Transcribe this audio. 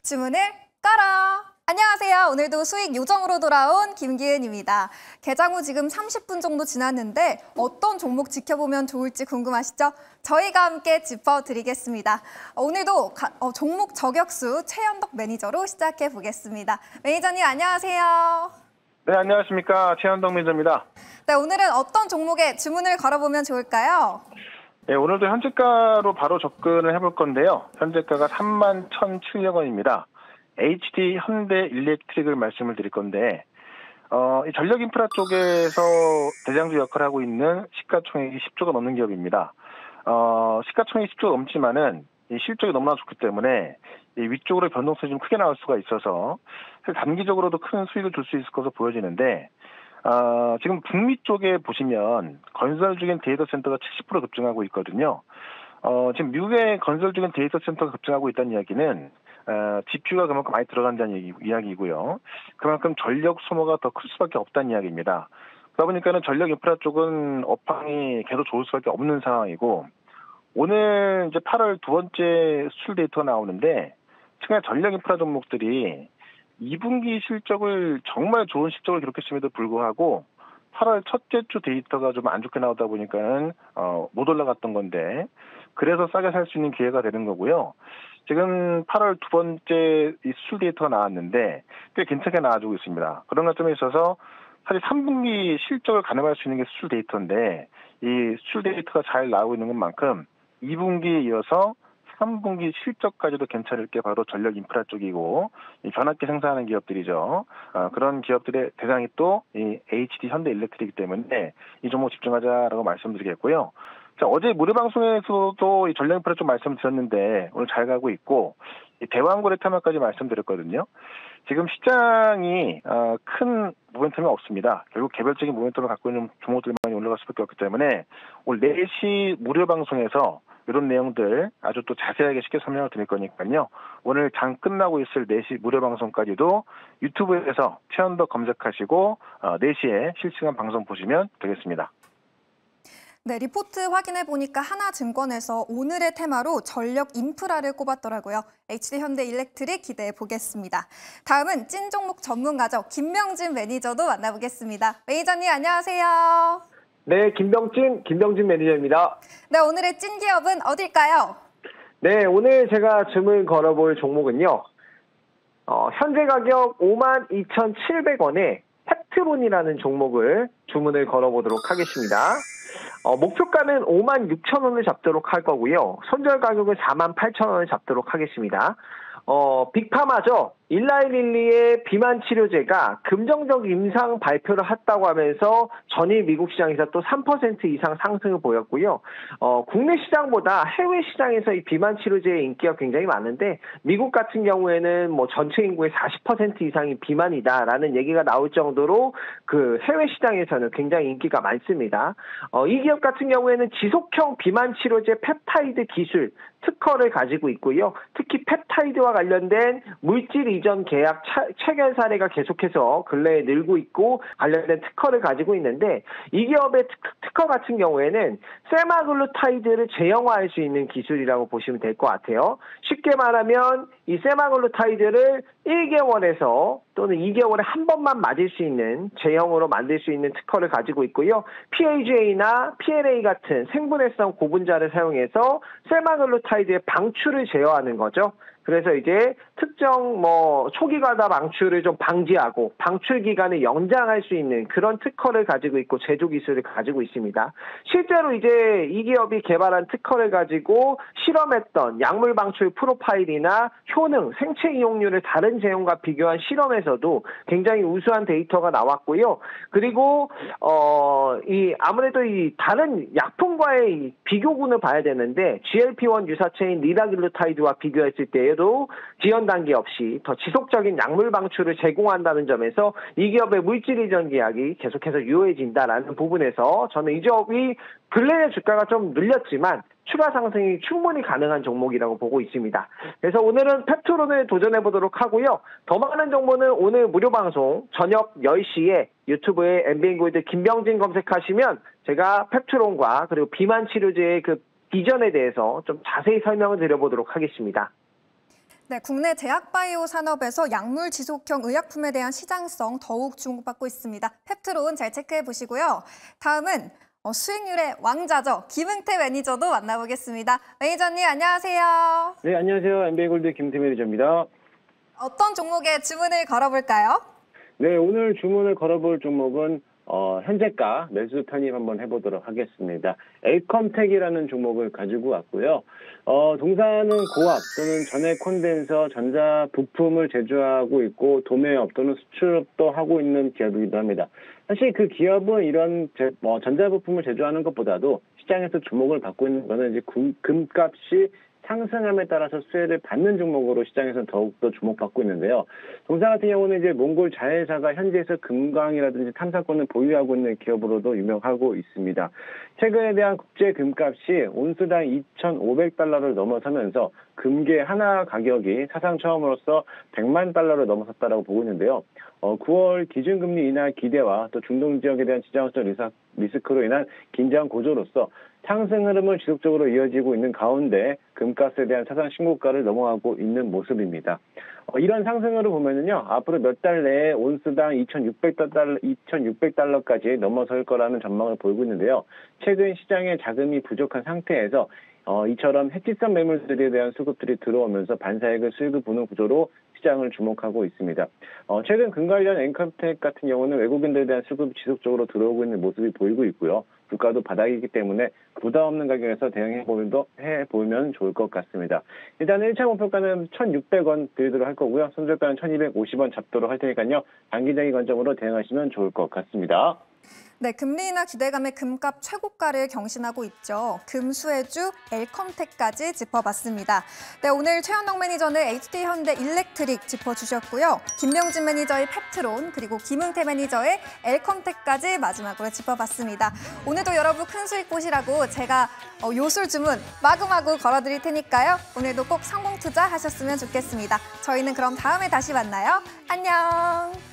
주문을 깔아! 안녕하세요. 오늘도 수익 요정으로 돌아온 김기은입니다. 개장 후 지금 30분 정도 지났는데 어떤 종목 지켜보면 좋을지 궁금하시죠? 저희가 함께 짚어드리겠습니다. 오늘도 종목 저격수 최현덕 매니저로 시작해 보겠습니다. 매니저님 안녕하세요. 네, 안녕하십니까. 최현덕 매니저입니다. 네, 오늘은 어떤 종목에 주문을 걸어보면 좋을까요? 네, 오늘도 현재가로 바로 접근을 해볼 건데요. 현재가가 31,007억 원입니다. HD 현대 일렉트릭을 말씀을 드릴 건데, 이 전력 인프라 쪽에서 대장주 역할을 하고 있는 시가총액이 10조가 넘는 기업입니다. 시가총액이 10조가 넘지만은 이 실적이 너무나 좋기 때문에 이 위쪽으로 변동성이 좀 크게 나올 수가 있어서 단기적으로도 큰 수익을 줄 수 있을 것으로 보여지는데, 지금 북미 쪽에 보시면 건설 중인 데이터 센터가 70% 급증하고 있거든요. 지금 미국의 건설 중인 데이터 센터가 급증하고 있다는 이야기는 GPU가 그만큼 많이 들어간다는 이야기이고요. 그만큼 전력 소모가 더 클 수밖에 없다는 이야기입니다. 그러다 보니까는 전력 인프라 쪽은 업황이 계속 좋을 수밖에 없는 상황이고, 오늘 이제 8월 두 번째 수출 데이터가 나오는데, 최근에 전력 인프라 종목들이 2분기 실적을 정말 좋은 실적을 기록했음에도 불구하고 8월 첫째 주 데이터가 좀 안 좋게 나오다 보니까는 못 올라갔던 건데, 그래서 싸게 살 수 있는 기회가 되는 거고요. 지금 8월 두 번째 이 수출 데이터가 나왔는데 꽤 괜찮게 나와주고 있습니다. 그런 관점에 있어서 사실 3분기 실적을 가늠할 수 있는 게 수출 데이터인데, 이 수출 데이터가 잘 나오고 있는 것만큼 2분기에 이어서 3분기 실적까지도 괜찮을 게 바로 전력 인프라 쪽이고, 이 변압기 생산하는 기업들이죠. 그런 기업들의 대상이 또 이 HD 현대 일렉트릭이기 때문에 이 종목 집중하자라고 말씀드리겠고요. 자, 어제 무료 방송에서도 이 전력 인프라 쪽 말씀드렸는데 오늘 잘 가고 있고, 이 대왕거래 테마까지 말씀드렸거든요. 지금 시장이 큰 모멘텀이 없습니다. 결국 개별적인 모멘텀을 갖고 있는 종목들만 올라갈 수밖에 없기 때문에 오늘 4시 무료 방송에서 이런 내용들 아주 또 자세하게 쉽게 설명을 드릴 거니까요. 오늘 장 끝나고 있을 4시 무료 방송까지도 유튜브에서 최현덕 검색하시고 4시에 실시간 방송 보시면 되겠습니다. 네, 리포트 확인해 보니까 하나증권에서 오늘의 테마로 전력 인프라를 꼽았더라고요. HD 현대 일렉트릭 기대해 보겠습니다. 다음은 찐 종목 전문가죠. 김명진 매니저도 만나보겠습니다. 매니저님 안녕하세요. 네, 김명진 매니저입니다. 네, 오늘의 찐 기업은 어딜까요? 네, 오늘 제가 주문 걸어볼 종목은요. 현재 가격 52,700원에 팩트론이라는 종목을 주문을 걸어보도록 하겠습니다. 목표가는 56,000원을 잡도록 할 거고요. 손절 가격은 48,000원을 잡도록 하겠습니다. 빅파마죠. 일라이릴리의 비만 치료제가 긍정적 임상 발표를 했다고 하면서 전일 미국 시장에서 또 3% 이상 상승을 보였고요. 국내 시장보다 해외 시장에서 이 비만 치료제의 인기가 굉장히 많은데, 미국 같은 경우에는 뭐 전체 인구의 40% 이상이 비만이다라는 얘기가 나올 정도로 그 해외 시장에서는 굉장히 인기가 많습니다. 이 기업 같은 경우에는 지속형 비만 치료제 펩타이드 기술 특허를 가지고 있고요. 특히 펩타이드와 관련된 물질 이전 계약 체결 사례가 계속해서 근래에 늘고 있고 관련된 특허를 가지고 있는데, 이 기업의 특허 같은 경우에는 세마글루타이드를 제형화할 수 있는 기술이라고 보시면 될 것 같아요. 쉽게 말하면 이 세마글루타이드를 1개월에서 또는 2개월에 한 번만 맞을 수 있는 제형으로 만들 수 있는 특허를 가지고 있고요. PAGA나 PLA 같은 생분해성 고분자를 사용해서 세마글루타이드의 방출을 제어하는 거죠. 그래서 이제 특정 초기 과다 방출을 좀 방지하고 방출 기간을 연장할 수 있는 그런 특허를 가지고 있고 제조 기술을 가지고 있습니다. 실제로 이제 이 기업이 개발한 특허를 가지고 실험했던 약물 방출 프로파일이나 효능, 생체 이용률을 다른 제형과 비교한 실험에서도 굉장히 우수한 데이터가 나왔고요. 그리고 아무래도 이 다른 약품과의 비교군을 봐야 되는데, GLP-1 유사체인 리다글루타이드와 비교했을 때 도 지연 단계 없이 더 지속적인 약물 방출을 제공한다는 점에서 이 기업의 물질 이전 계약이 계속해서 유효해진다라는 부분에서 저는 이 기업이 근래의 주가가 좀 눌렸지만 추가 상승이 충분히 가능한 종목이라고 보고 있습니다. 그래서 오늘은 펩트론을 도전해 보도록 하고요. 더 많은 정보는 오늘 무료 방송 저녁 10시에 유튜브에 MBN골드 김병진 검색하시면 제가 펩트론과 그리고 비만 치료제의 그 비전에 대해서 좀 자세히 설명을 드려보도록 하겠습니다. 네, 국내 제약바이오 산업에서 약물 지속형 의약품에 대한 시장성 더욱 주목받고 있습니다. 펩트론 잘 체크해 보시고요. 다음은 수익률의 왕자죠. 김은태 매니저도 만나보겠습니다. 매니저님 안녕하세요. 네, 안녕하세요. MBA골드 김태 매니저입니다. 어떤 종목에 주문을 걸어볼까요? 네, 오늘 주문을 걸어볼 종목은 현재가 매수 편입 한번 해보도록 하겠습니다. 엘컴텍이라는 종목을 가지고 왔고요. 동사는 고압 또는 전해 콘덴서 전자 부품을 제조하고 있고 도매업 또는 수출업도 하고 있는 기업이기도 합니다. 사실 그 기업은 이런 전자 부품을 제조하는 것보다도 시장에서 주목을 받고 있는 것은 이제 금값이 상승함에 따라서 수혜를 받는 종목으로 시장에서는 더욱더 주목받고 있는데요. 동사 같은 경우는 이제 몽골 자회사가 현지에서 금광이라든지 탐사권을 보유하고 있는 기업으로도 유명하고 있습니다. 최근에 대한 국제 금값이 온스당 2,500달러를 넘어서면서 금괴 하나 가격이 사상 처음으로서 100만 달러를 넘어섰다고 보고 있는데요. 9월 기준금리 인하 기대와 또 중동 지역에 대한 지정학적 리스크로 인한 긴장 고조로서 상승 흐름은 지속적으로 이어지고 있는 가운데 금값에 대한 사상 신고가를 넘어가고 있는 모습입니다. 이런 상승으로 보면은요, 앞으로 몇 달 내에 온스당 2,600달러까지 넘어설 거라는 전망을 보이고 있는데요. 최근 시장에 자금이 부족한 상태에서 이처럼 해치성 매물들에 대한 수급들이 들어오면서 반사익을 수익을 보는 구조로 시장을 주목하고 있습니다. 최근 금 관련 앵커텍 같은 경우는 외국인들에 대한 수급이 지속적으로 들어오고 있는 모습이 보이고 있고요. 물가도 바닥이기 때문에 부담 없는 가격에서 대응해보면 좋을 것 같습니다. 일단 1차 목표가는 1,600원 드리도록 할 거고요. 손절가는 1,250원 잡도록 할 테니까요. 단기적인 관점으로 대응하시면 좋을 것 같습니다. 네, 금리 인하 기대감에 금값 최고가를 경신하고 있죠. 금수혜주 엘컴텍까지 짚어봤습니다. 네, 오늘 최현덕 매니저는 HD현대 일렉트릭 짚어주셨고요. 김명진 매니저의 펩트론 그리고 김은태 매니저의 엘컴텍까지 마지막으로 짚어봤습니다. 오늘도 여러분 큰 수익 보시라고 제가 요술 주문 마구마구 걸어드릴 테니까요. 오늘도 꼭 성공 투자하셨으면 좋겠습니다. 저희는 그럼 다음에 다시 만나요. 안녕.